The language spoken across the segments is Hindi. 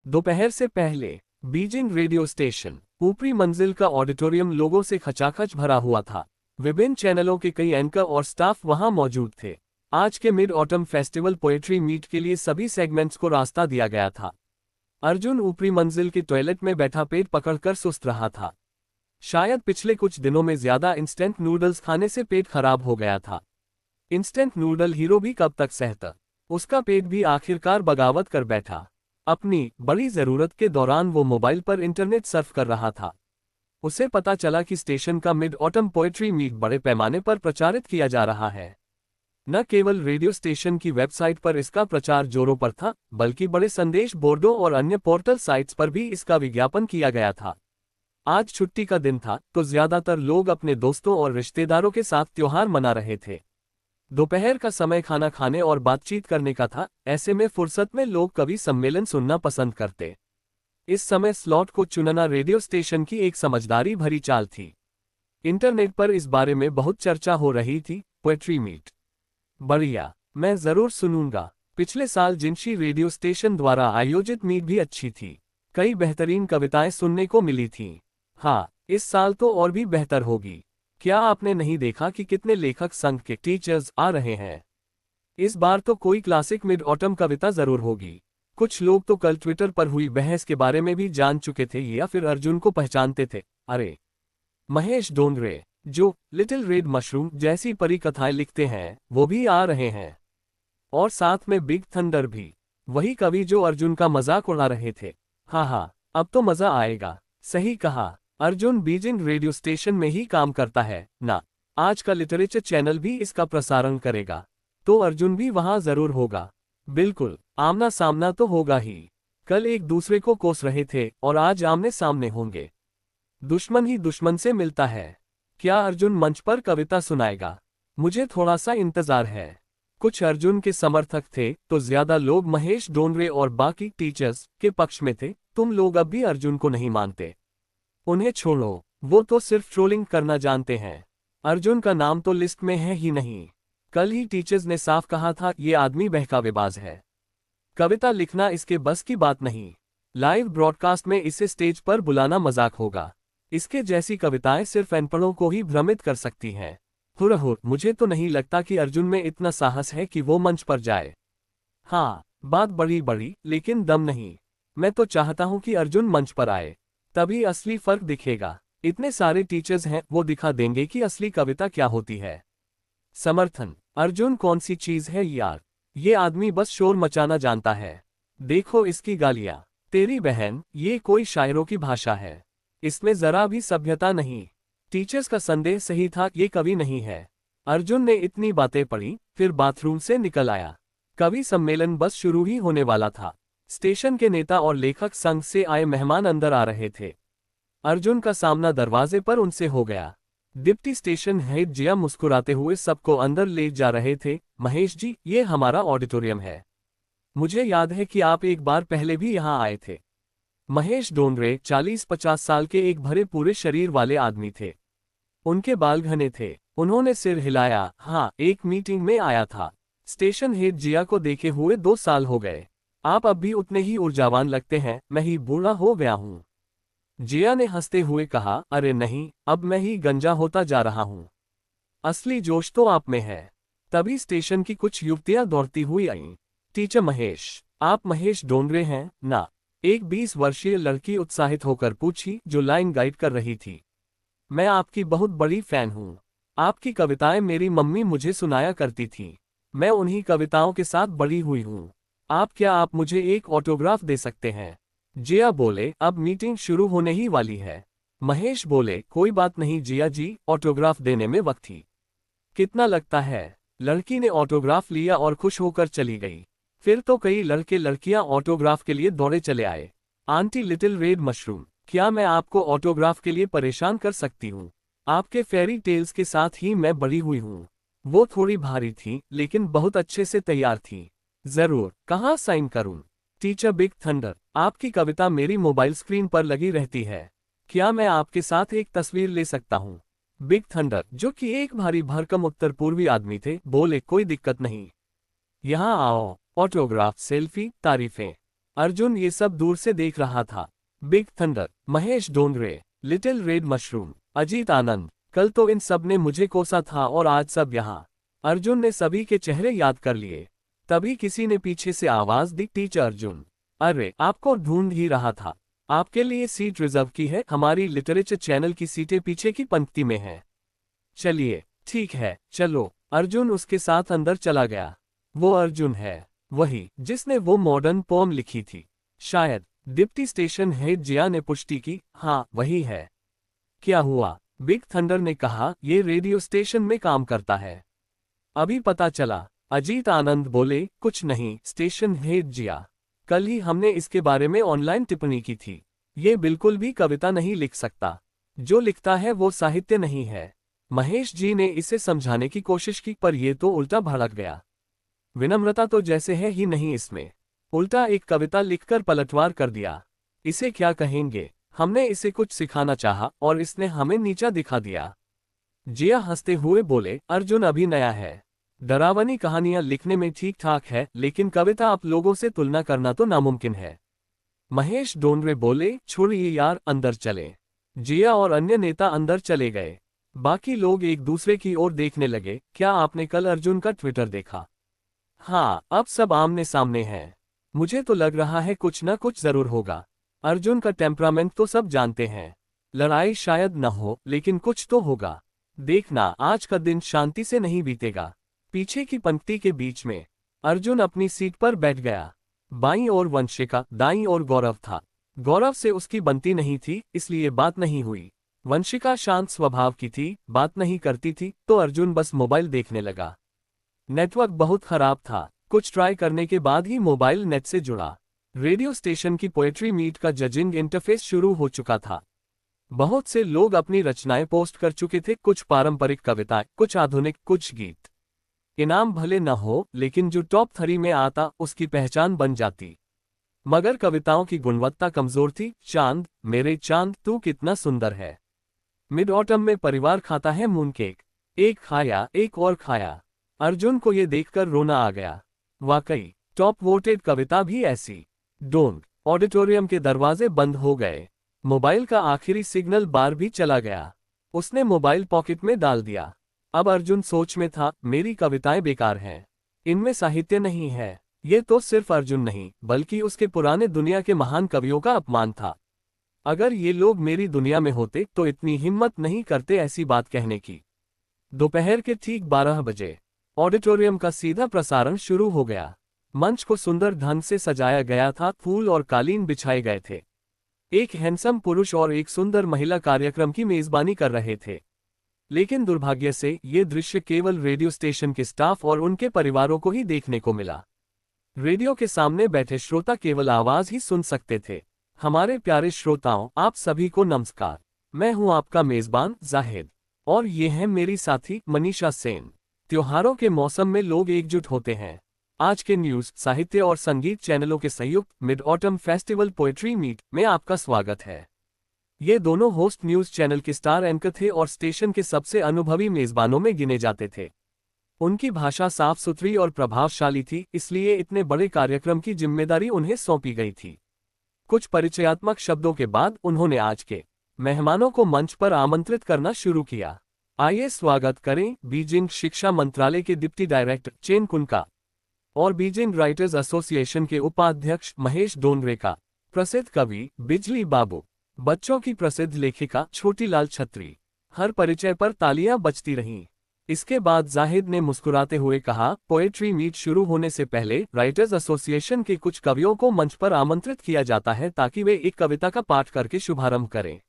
दोपहर से पहले बीजिंग रेडियो स्टेशन ऊपरी मंजिल का ऑडिटोरियम लोगों से खचाखच भरा हुआ था। विभिन्न चैनलों के कई एंकर और स्टाफ वहां मौजूद थे। आज के mid autumn festival poetry meet के लिए सभी सेगमेंट्स को रास्ता दिया गया था। अर्जुन ऊपरी मंजिल के टॉयलेट में बैठा पेट पकड़कर सुस्त रहा था। शायद पिछले कुछ दिनों में ज्यादा इंस्टेंट नूडल्स खाने से पेट खराब हो गया था। इंस्टेंट नूडल हीरो भी कब तक सहता, उसका पेट भी आखिरकार बगावत कर बैठा। अपनी बड़ी जरूरत के दौरान वो मोबाइल पर इंटरनेट सर्फ कर रहा था। उसे पता चला कि स्टेशन का मिड ऑटम पोएट्री मीट बड़े पैमाने पर प्रचारित किया जा रहा है। न केवल रेडियो स्टेशन की वेबसाइट पर इसका प्रचार जोरों पर था, बल्कि बड़े संदेश बोर्डों और अन्य पोर्टल साइट्स पर भी इसका विज्ञापन किया गया था। आज छुट्टी का दिन था, तो ज्यादातर लोग अपने दोस्तों और रिश्तेदारों के साथ त्योहार मना रहे थे। दोपहर का समय खाना खाने और बातचीत करने का था। ऐसे में फुर्सत में लोग कवि सम्मेलन सुनना पसंद करते। इस समय स्लॉट को चुनना रेडियो स्टेशन की एक समझदारी भरी चाल थी। इंटरनेट पर इस बारे में बहुत चर्चा हो रही थी। पोएट्री मीट बढ़िया, मैं जरूर सुनूंगा। पिछले साल जिंशी रेडियो स्टेशन द्वारा आयोजित मीट भी अच्छी थी। कई बेहतरीन कविताएं सुनने को मिली थीं। हाँ, इस साल तो और भी बेहतर होगी। क्या आपने नहीं देखा कि कितने लेखक संघ के टीचर्स आ रहे हैं? इस बार तो कोई क्लासिक मिड ऑटम कविता जरूर होगी। कुछ लोग तो कल ट्विटर पर हुई बहस के बारे में भी जान चुके थे या फिर अर्जुन को पहचानते थे। अरे, महेश डोंगरे, जो लिटिल रेड मशरूम जैसी परी कथाएं लिखते हैं, वो भी आ रहे हैं। और साथ में बिग थंडर भी, वही कवि जो अर्जुन का मजाक उड़ा रहे थे। हाँ, अब तो मजा आएगा। सही कहा, अर्जुन बीजिंग रेडियो स्टेशन में ही काम करता है ना। आज का लिटरेचर चैनल भी इसका प्रसारण करेगा, तो अर्जुन भी वहां जरूर होगा। बिल्कुल, आमना सामना तो होगा ही। कल एक दूसरे को कोस रहे थे और आज आमने सामने होंगे। दुश्मन ही दुश्मन से मिलता है। क्या अर्जुन मंच पर कविता सुनाएगा? मुझे थोड़ा सा इंतजार है। कुछ अर्जुन के समर्थक थे, तो ज्यादा लोग महेश डोंगरे और बाकी टीचर्स के पक्ष में थे। तुम लोग अब भी अर्जुन को नहीं मानते। उन्हें छोड़ो, वो तो सिर्फ ट्रोलिंग करना जानते हैं। अर्जुन का नाम तो लिस्ट में है ही नहीं। कल ही टीचर्स ने साफ कहा था, ये आदमी बहकावेबाज है। कविता लिखना इसके बस की बात नहीं। लाइव ब्रॉडकास्ट में इसे स्टेज पर बुलाना मजाक होगा। इसके जैसी कविताएं सिर्फ अनपढ़ों को ही भ्रमित कर सकती हैं। हुरहुर, मुझे तो नहीं लगता कि अर्जुन में इतना साहस है कि वो मंच पर जाए। हाँ, बात बड़ी बड़ी, लेकिन दम नहीं। मैं तो चाहता हूं कि अर्जुन मंच पर आए, तभी असली फर्क दिखेगा। इतने सारे टीचर्स हैं, वो दिखा देंगे कि असली कविता क्या होती है। समर्थन, अर्जुन कौन सी चीज है यार? ये आदमी बस शोर मचाना जानता है। देखो इसकी गालियां। तेरी बहन, ये कोई शायरों की भाषा है। इसमें जरा भी सभ्यता नहीं। टीचर्स का संदेह सही था, ये कवि नहीं है। अर्जुन ने इतनी बातें पढ़ी, फिर बाथरूम से निकल आया। कवि सम्मेलन बस शुरू ही होने वाला था। स्टेशन के नेता और लेखक संघ से आए मेहमान अंदर आ रहे थे। अर्जुन का सामना दरवाजे पर उनसे हो गया। डिप्टी स्टेशन हेड जिया मुस्कुराते हुए सबको अंदर ले जा रहे थे। महेश जी, ये हमारा ऑडिटोरियम है। मुझे याद है कि आप एक बार पहले भी यहाँ आए थे। महेश डोंगरे 40-50 साल के एक भरे पूरे शरीर वाले आदमी थे। उनके बाल घने थे। उन्होंने सिर हिलाया। हाँ, एक मीटिंग में आया था। स्टेशन हेड जिया को देखे हुए 2 साल हो गए। आप अब भी उतने ही ऊर्जावान लगते हैं। मैं ही बूढ़ा हो गया हूँ। जिया ने हंसते हुए कहा, अरे नहीं, अब मैं ही गंजा होता जा रहा हूँ। असली जोश तो आप में है। तभी स्टेशन की कुछ युवतियां दौड़ती हुई आईं। टीचर महेश, आप महेश डोंगरे हैं ना? एक 20 वर्षीय लड़की उत्साहित होकर पूछी, जो लाइन गाइड कर रही थी। मैं आपकी बहुत बड़ी फैन हूँ। आपकी कविताएं मेरी मम्मी मुझे सुनाया करती थी। मैं उन्हीं कविताओं के साथ बड़ी हुई हूँ। आप मुझे एक ऑटोग्राफ दे सकते हैं? जिया बोले, अब मीटिंग शुरू होने ही वाली है। महेश बोले, कोई बात नहीं जिया जी, ऑटोग्राफ देने में वक्त थी। कितना लगता है? लड़की ने ऑटोग्राफ लिया और खुश होकर चली गई। फिर तो कई लड़के लड़कियां ऑटोग्राफ के लिए दौड़े चले आए। आंटी लिटिल रेड मशरूम, क्या मैं आपको ऑटोग्राफ के लिए परेशान कर सकती हूँ? आपके फेरी टेल्स के साथ ही मैं बड़ी हुई हूँ। वो थोड़ी भारी थी, लेकिन बहुत अच्छे से तैयार थी। जरूर, कहाँ साइन करूँ? टीचर बिग थंडर, आपकी कविता मेरी मोबाइल स्क्रीन पर लगी रहती है। क्या मैं आपके साथ एक तस्वीर ले सकता हूँ? बिग थंडर, जो कि एक भारी भरकम उत्तर पूर्वी आदमी थे, बोले, कोई दिक्कत नहीं। यहाँ आओ। Autograph, selfie, तारीफें। अर्जुन ये सब दूर से देख रहा था। Big Thunder, Mahesh Dongre, Little Red Mushroom, Ajit Anand, कल तो इन सब ने मुझे कोसा था और आज सब यहाँ। अर्जुन ने सभी के चेहरे याद कर लिए। तभी किसी ने पीछे से आवाज दी, टीचर अर्जुन। अरे, आपको ढूंढ ही रहा था। आपके लिए सीट रिजर्व की है, हमारी लिटरेचर चैनल की सीटें पीछे की पंक्ति में हैं। चलिए, ठीक है, चलो। अर्जुन उसके साथ अंदर चला गया। वो अर्जुन है, वही जिसने वो मॉडर्न पोम लिखी थी। शायद। डिप्टी स्टेशन हेड जिया ने पुष्टि की, हाँ वही है। क्या हुआ? बिग थंडर ने कहा, ये रेडियो स्टेशन में काम करता है। अभी पता चला। अजीत आनंद बोले, कुछ नहीं स्टेशन हेड जिया। कल ही हमने इसके बारे में ऑनलाइन टिप्पणी की थी। ये बिल्कुल भी कविता नहीं लिख सकता। जो लिखता है वो साहित्य नहीं है। महेश जी ने इसे समझाने की कोशिश की पर ये तो उल्टा भड़क गया। विनम्रता तो जैसे है ही नहीं इसमें। उल्टा एक कविता लिखकर पलटवार कर दिया। इसे क्या कहेंगे? हमने इसे कुछ सिखाना चाहा और इसने हमें नीचा दिखा दिया। जिया हंसते हुए बोले, अर्जुन अभी नया है। डरावनी कहानियां लिखने में ठीक ठाक है, लेकिन कविता आप लोगों से तुलना करना तो नामुमकिन है। महेश डोंगरे बोले, छोड़िए यार, अंदर चले। जिया और अन्य नेता अंदर चले गए। बाकी लोग एक दूसरे की ओर देखने लगे। क्या आपने कल अर्जुन का ट्विटर देखा? हाँ, अब सब आमने सामने हैं। मुझे तो लग रहा है कुछ न कुछ जरूर होगा। अर्जुन का टेम्परामेंट तो सब जानते हैं। लड़ाई शायद न हो, लेकिन कुछ तो होगा। देखना, आज का दिन शांति से नहीं बीतेगा। पीछे की पंक्ति के बीच में अर्जुन अपनी सीट पर बैठ गया। बाईं ओर वंशिका, दाईं ओर गौरव था। गौरव से उसकी बनती नहीं थी, इसलिए बात नहीं हुई। वंशिका शांत स्वभाव की थी, बात नहीं करती थी, तो अर्जुन बस मोबाइल देखने लगा। नेटवर्क बहुत खराब था। कुछ ट्राई करने के बाद ही मोबाइल नेट से जुड़ा। रेडियो स्टेशन की पोएट्री मीट का जजिंग इंटरफेस शुरू हो चुका था। बहुत से लोग अपनी रचनाएं पोस्ट कर चुके थे, कुछ पारंपरिक कविताएं, कुछ आधुनिक, कुछ गीत। इनाम भले न हो, लेकिन जो टॉप 3 में आता उसकी पहचान बन जाती। मगर कविताओं की गुणवत्ता कमजोर थी। चांद, मेरे चांद तू कितना सुंदर है। मिड ऑटम में परिवार खाता है मूनकेक। एक खाया, एक और खाया। अर्जुन को ये देखकर रोना आ गया। वाकई, टॉप वोटेड कविता भी ऐसी। डोंग। ऑडिटोरियम के दरवाजे बंद हो गए। मोबाइल का आखिरी सिग्नल बार भी चला गया। उसने मोबाइल पॉकेट में डाल दिया। अब अर्जुन सोच में था, मेरी कविताएं बेकार हैं। इनमें साहित्य नहीं है। ये तो सिर्फ अर्जुन नहीं, बल्कि उसके पुराने दुनिया के महान कवियों का अपमान था। अगर ये लोग मेरी दुनिया में होते तो इतनी हिम्मत नहीं करते ऐसी बात कहने की। दोपहर के ठीक 12 बजे ऑडिटोरियम का सीधा प्रसारण शुरू हो गया। मंच को सुंदर ढंग से सजाया गया था, फूल और कालीन बिछाए गए थे। एक हैंडसम पुरुष और एक सुंदर महिला कार्यक्रम की मेजबानी कर रहे थे। लेकिन दुर्भाग्य से ये दृश्य केवल रेडियो स्टेशन के स्टाफ और उनके परिवारों को ही देखने को मिला। रेडियो के सामने बैठे श्रोता केवल आवाज ही सुन सकते थे। हमारे प्यारे श्रोताओं, आप सभी को नमस्कार। मैं हूं आपका मेजबान जाहिद, और ये है मेरी साथी मनीषा सेन। त्योहारों के मौसम में लोग एकजुट होते हैं। आज के न्यूज, साहित्य और संगीत चैनलों के संयुक्त mid autumn festival poetry meet में आपका स्वागत है। ये दोनों होस्ट न्यूज चैनल के स्टार एंकर थे और स्टेशन के सबसे अनुभवी मेजबानों में गिने जाते थे। उनकी भाषा साफ सुथरी और प्रभावशाली थी, इसलिए इतने बड़े कार्यक्रम की जिम्मेदारी उन्हें सौंपी गई थी। कुछ परिचयात्मक शब्दों के बाद उन्होंने आज के मेहमानों को मंच पर आमंत्रित करना शुरू किया। आइए स्वागत करें बीजिंग शिक्षा मंत्रालय के डिप्टी डायरेक्टर चेन कुनका और बीजिंग राइटर्स एसोसिएशन के उपाध्यक्ष महेश डोंगरे का, प्रसिद्ध कवि बिजली बाबू, बच्चों की प्रसिद्ध लेखिका छोटी लाल छत्री। हर परिचय पर तालियां बजती रहीं। इसके बाद जाहिद ने मुस्कुराते हुए कहा, पोएट्री मीट शुरू होने से पहले राइटर्स एसोसिएशन के कुछ कवियों को मंच पर आमंत्रित किया जाता है ताकि वे एक कविता का पाठ करके शुभारंभ करें।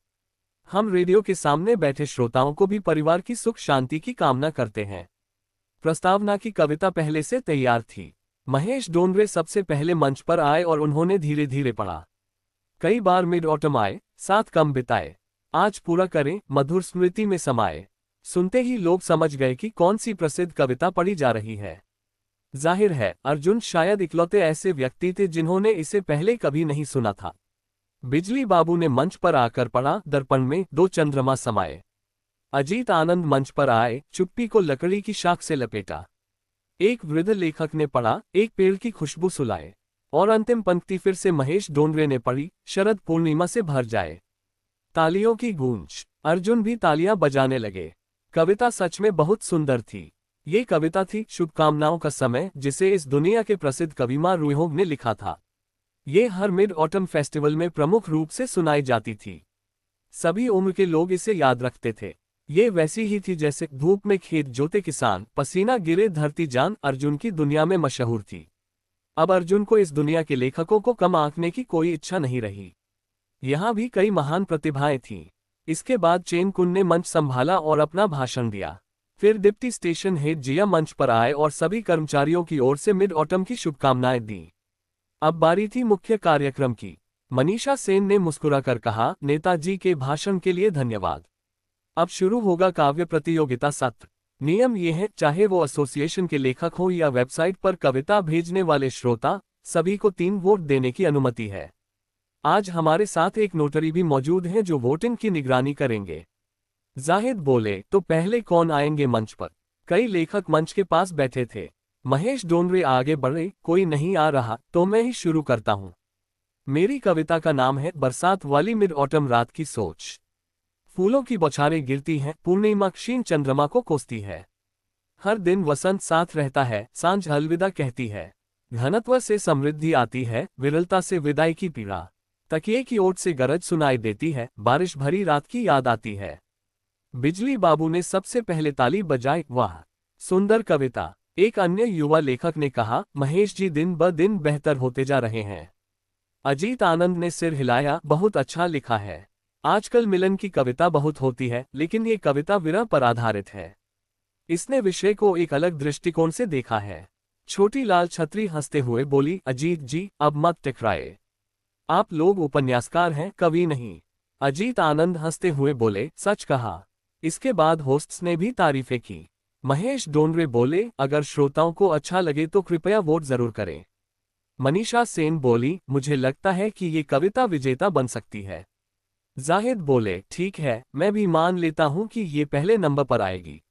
हम रेडियो के सामने बैठे श्रोताओं को भी परिवार की सुख शांति की कामना करते हैं। प्रस्तावना की कविता पहले से तैयार थी। महेश डोंगरे सबसे पहले मंच पर आए और उन्होंने धीरे धीरे पढ़ा। कई बार मिड ऑटम आए, साथ कम बिताए, आज पूरा करें, मधुर स्मृति में समाये। सुनते ही लोग समझ गए कि कौन सी प्रसिद्ध कविता पढ़ी जा रही है। जाहिर है, अर्जुन शायद इकलौते ऐसे व्यक्ति थे जिन्होंने इसे पहले कभी नहीं सुना था। बिजली बाबू ने मंच पर आकर पढ़ा, दर्पण में 2 चंद्रमा समाये। अजीत आनंद मंच पर आए, चुप्पी को लकड़ी की शाख से लपेटा। एक वृद्ध लेखक ने पढ़ा, एक पेड़ की खुशबू सुलाए। और अंतिम पंक्ति फिर से महेश डोंगरे ने पढ़ी, शरद पूर्णिमा से भर जाए। तालियों की गूंज। अर्जुन भी तालियां बजाने लगे। कविता सच में बहुत सुंदर थी। ये कविता थी शुभकामनाओं का समय, जिसे इस दुनिया के प्रसिद्ध कविमा रुइहोग ने लिखा था। ये हर मिड ऑटम फेस्टिवल में प्रमुख रूप से सुनाई जाती थी। सभी उम्र के लोग इसे याद रखते थे। ये वैसी ही थी जैसे धूप में खेत जोते किसान, पसीना गिरे धरती जान, अर्जुन की दुनिया में मशहूर थी। अब अर्जुन को इस दुनिया के लेखकों को कम आंकने की कोई इच्छा नहीं रही। यहाँ भी कई महान प्रतिभाएं थीं। इसके बाद चेन कुन ने मंच संभाला और अपना भाषण दिया। फिर डिप्टी स्टेशन हेड जिया मंच पर आए और सभी कर्मचारियों की ओर से मिड ऑटम की शुभकामनाएं दी। अब बारी थी मुख्य कार्यक्रम की। मनीषा सेन ने मुस्कुराकर कहा, नेताजी के भाषण के लिए धन्यवाद। अब शुरू होगा काव्य प्रतियोगिता सत्र। नियम ये है, चाहे वो एसोसिएशन के लेखक हो या वेबसाइट पर कविता भेजने वाले श्रोता, सभी को 3 वोट देने की अनुमति है। आज हमारे साथ एक नोटरी भी मौजूद हैं जो वोटिंग की निगरानी करेंगे। जाहिद बोले, तो पहले कौन आएंगे मंच पर? कई लेखक मंच के पास बैठे थे। महेश डोंगरे आगे बढ़े, कोई नहीं आ रहा तो मैं ही शुरू करता हूं। मेरी कविता का नाम है बरसात वाली मिड ऑटम रात की सोच। फूलों की बौछारें गिरती हैं, पूर्णिमा क्षीण चंद्रमा को कोसती है। हर दिन वसंत साथ रहता है, सांझ अलविदा कहती है। घनत्व से समृद्धि आती है, विरलता से विदाई की पीड़ा। तकिए की ओट से गरज सुनाई देती है, बारिश भरी रात की याद आती है। बिजली बाबू ने सबसे पहले ताली बजाई, वाह सुंदर कविता। एक अन्य युवा लेखक ने कहा, महेश जी दिन ब दिन बेहतर होते जा रहे हैं। अजीत आनंद ने सिर हिलाया, बहुत अच्छा लिखा है। आजकल मिलन की कविता बहुत होती है, लेकिन ये कविता विरह पर आधारित है। इसने विषय को एक अलग दृष्टिकोण से देखा है। छोटी लाल छतरी हंसते हुए बोली, अजीत जी अब मत टकराए। आप लोग उपन्यासकार हैं, कवि नहीं। अजीत आनंद हंसते हुए बोले, सच कहा। इसके बाद होस्ट्स ने भी तारीफें की। महेश डोंगरे बोले, अगर श्रोताओं को अच्छा लगे तो कृपया वोट जरूर करें। मनीषा सेन बोली, मुझे लगता है कि ये कविता विजेता बन सकती है। जाहिद बोले, ठीक है, मैं भी मान लेता हूं कि ये पहले नंबर पर आएगी।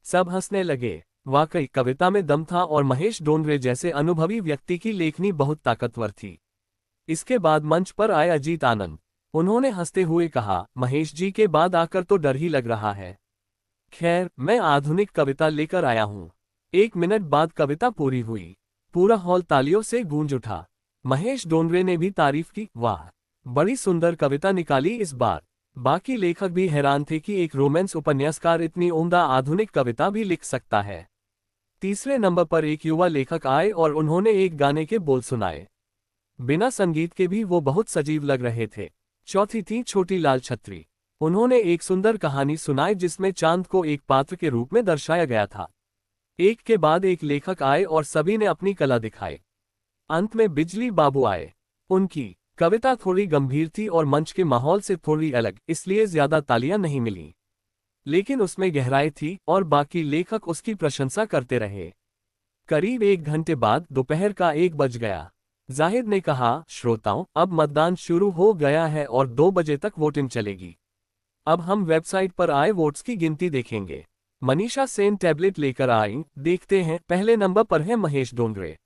सब हंसने लगे। वाकई कविता में दम था और महेश डोंगरे जैसे अनुभवी व्यक्ति की लेखनी बहुत ताकतवर थी। इसके बाद मंच पर आए अजीत आनंद। उन्होंने हंसते हुए कहा, महेश जी के बाद आकर तो डर ही लग रहा है। खैर, मैं आधुनिक कविता लेकर आया हूं। 1 मिनट बाद कविता पूरी हुई। पूरा हॉल तालियों से गूंज उठा। महेश डोंगरे ने भी तारीफ की, वाह बड़ी सुंदर कविता निकाली इस बार। बाकी लेखक भी हैरान थे कि एक रोमांस उपन्यासकार इतनी उम्दा आधुनिक कविता भी लिख सकता है। तीसरे नंबर पर एक युवा लेखक आए और उन्होंने एक गाने के बोल सुनाए। बिना संगीत के भी वो बहुत सजीव लग रहे थे। चौथी थी छोटी लाल छतरी। उन्होंने एक सुंदर कहानी सुनाई जिसमें चांद को एक पात्र के रूप में दर्शाया गया था। एक के बाद एक लेखक आए और सभी ने अपनी कला दिखाई। अंत में बिजली बाबू आए। उनकी कविता थोड़ी गंभीर थी और मंच के माहौल से थोड़ी अलग, इसलिए ज्यादा तालियां नहीं मिली। लेकिन उसमें गहराई थी और बाकी लेखक उसकी प्रशंसा करते रहे। करीब 1 घंटे बाद दोपहर का 1 बज गया। जाहिद ने कहा, श्रोताओं, अब मतदान शुरू हो गया है और 2 बजे तक वोटिंग चलेगी। अब हम वेबसाइट पर आए वोट्स की गिनती देखेंगे। मनीषा सेन टैबलेट लेकर आई। देखते हैं, पहले नंबर पर है महेश डोंगरे।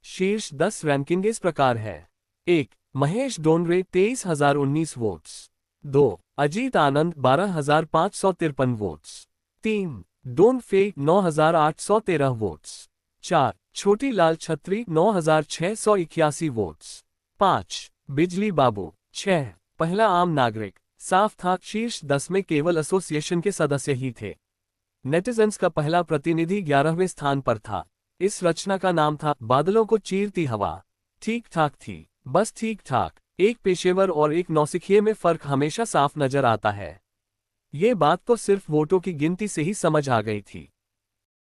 शीर्ष 10 रैंकिंग इस प्रकार है। 1 महेश डोंगरे 23,019 वोट्स। 2 अजीत आनंद 12,553 वोट्स। 3 डोन फे 9,813 वोट्स। 4 छोटी लाल छतरी 9,681 वोट्स। 5 बिजली बाबू। 6 पहला आम नागरिक। साफ था, शीर्ष 10 में केवल एसोसिएशन के सदस्य ही थे। नेटिजन्स का पहला प्रतिनिधि 11वें स्थान पर था। इस रचना का नाम था बादलों को चीरती हवा। ठीक ठाक थी, बस ठीक ठाक। एक पेशेवर और एक नौसिखिए में फर्क हमेशा साफ नजर आता है। ये बात तो सिर्फ वोटों की गिनती से ही समझ आ गई थी।